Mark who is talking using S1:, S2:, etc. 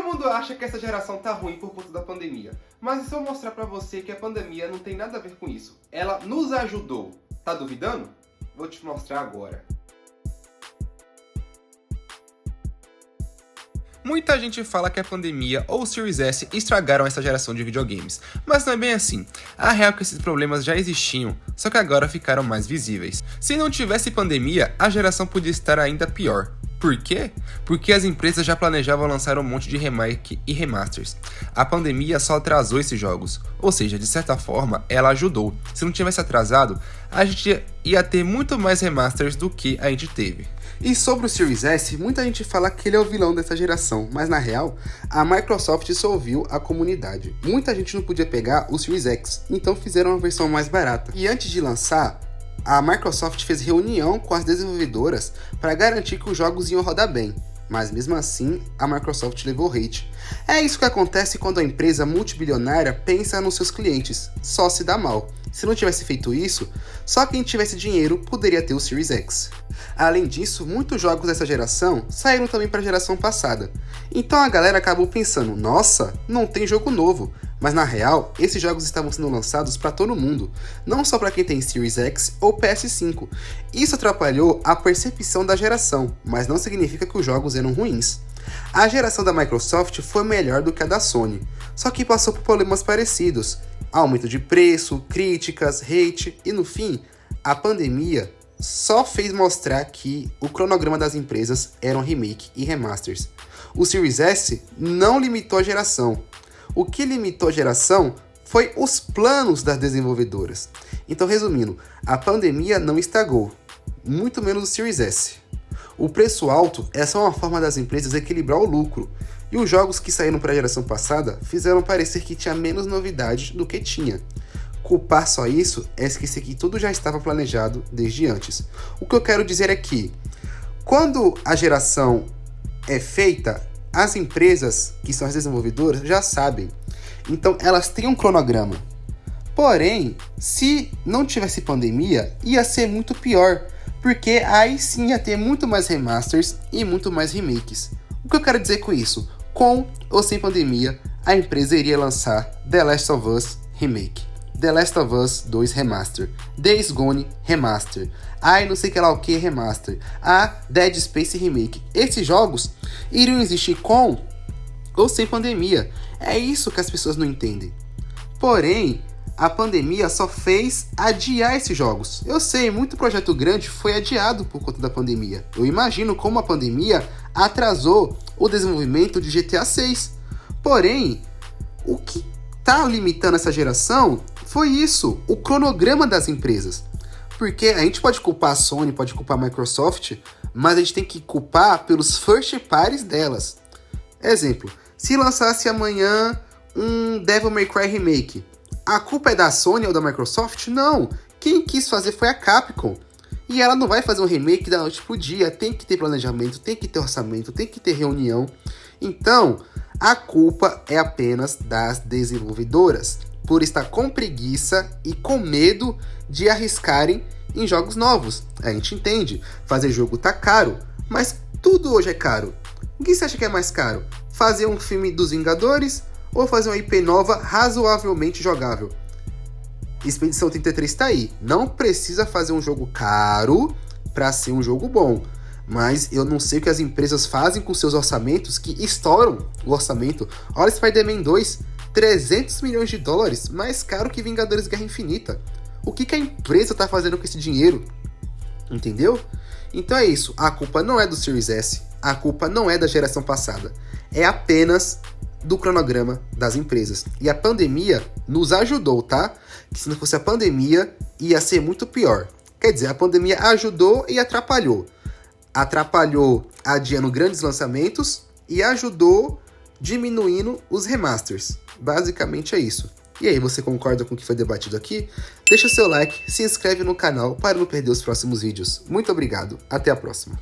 S1: mundo acha que essa geração tá ruim por conta da pandemia, mas se eu mostrar pra você que a pandemia não tem nada a ver com isso, ela nos ajudou, tá duvidando? Vou te mostrar agora. Muita gente fala que a pandemia ou o Series S estragaram essa geração de videogames, mas não é bem assim. A real é que esses problemas já existiam, só que agora ficaram mais visíveis. Se não tivesse pandemia, a geração podia estar ainda pior. Por quê? Porque as empresas já planejavam lançar um monte de remake e remasters. A pandemia só atrasou esses jogos, ou seja, de certa forma, ela ajudou. Se não tivesse atrasado, a gente ia ter muito mais remasters do que a gente teve.
S2: E sobre o Series S, muita gente fala que ele é o vilão dessa geração, mas na real, a Microsoft só ouviu a comunidade. Muita gente não podia pegar o Series X, então fizeram uma versão mais barata. E antes de lançar, a Microsoft fez reunião com as desenvolvedoras para garantir que os jogos iam rodar bem, mas mesmo assim a Microsoft levou hate. É isso que acontece quando a empresa multibilionária pensa nos seus clientes, só se dá mal. Se não tivesse feito isso, só quem tivesse dinheiro poderia ter o Series X. Além disso, muitos jogos dessa geração saíram também para a geração passada. Então a galera acabou pensando, nossa, não tem jogo novo. Mas na real, esses jogos estavam sendo lançados para todo mundo, não só para quem tem Series X ou PS5. Isso atrapalhou a percepção da geração, mas não significa que os jogos eram ruins. A geração da Microsoft foi melhor do que a da Sony, só que passou por problemas parecidos. Aumento de preço, críticas, hate e no fim, a pandemia só fez mostrar que o cronograma das empresas eram remake e remasters. O Series S não limitou a geração. O que limitou a geração foi os planos das desenvolvedoras. Então, resumindo, a pandemia não estragou, muito menos o Series S. O preço alto é só uma forma das empresas equilibrar o lucro, e os jogos que saíram para a geração passada fizeram parecer que tinha menos novidade do que tinha. Culpar só isso é esquecer que tudo já estava planejado desde antes. O que eu quero dizer é que, quando a geração é feita, as empresas, que são as desenvolvedoras, já sabem. Então elas têm um cronograma. Porém, se não tivesse pandemia, ia ser muito pior, porque aí sim ia ter muito mais remasters e muito mais remakes. O que eu quero dizer com isso? Com ou sem pandemia, a empresa iria lançar The Last of Us Remake, The Last of Us 2 Remaster, Days Gone Remaster, não sei que lá o que Remaster, a Dead Space Remake. Esses jogos iriam existir com ou sem pandemia. É isso que as pessoas não entendem. Porém, a pandemia só fez adiar esses jogos. Eu sei, muito projeto grande foi adiado por conta da pandemia. Eu imagino como a pandemia atrasou o desenvolvimento de GTA 6. Porém, o que está limitando essa geração foi isso, o cronograma das empresas. Porque a gente pode culpar a Sony, pode culpar a Microsoft, mas a gente tem que culpar pelos first parties delas. Exemplo, se lançasse amanhã um Devil May Cry Remake, a culpa é da Sony ou da Microsoft? Não, quem quis fazer foi a Capcom. E ela não vai fazer um remake da noite pro dia, tem que ter planejamento, tem que ter orçamento, tem que ter reunião. Então, a culpa é apenas das desenvolvedoras, por estar com preguiça e com medo de arriscarem em jogos novos. A gente entende, fazer jogo tá caro, mas tudo hoje é caro. O que você acha que é mais caro? Fazer um filme dos Vingadores ou fazer uma IP nova razoavelmente jogável? Expedição 33 tá aí. Não precisa fazer um jogo caro para ser um jogo bom. Mas eu não sei o que as empresas fazem com seus orçamentos que estouram o orçamento. Olha Spider-Man 2, 300 milhões de dólares, mais caro que Vingadores Guerra Infinita. O que a empresa tá fazendo com esse dinheiro? Entendeu? Então é isso. A culpa não é do Series S. A culpa não é da geração passada. É apenas do cronograma das empresas. E a pandemia nos ajudou, tá? Que se não fosse a pandemia, ia ser muito pior. Quer dizer, a pandemia ajudou e atrapalhou. Atrapalhou adiando grandes lançamentos e ajudou diminuindo os remasters. Basicamente é isso. E aí, você concorda com o que foi debatido aqui? Deixa seu like, se inscreve no canal para não perder os próximos vídeos. Muito obrigado, até a próxima.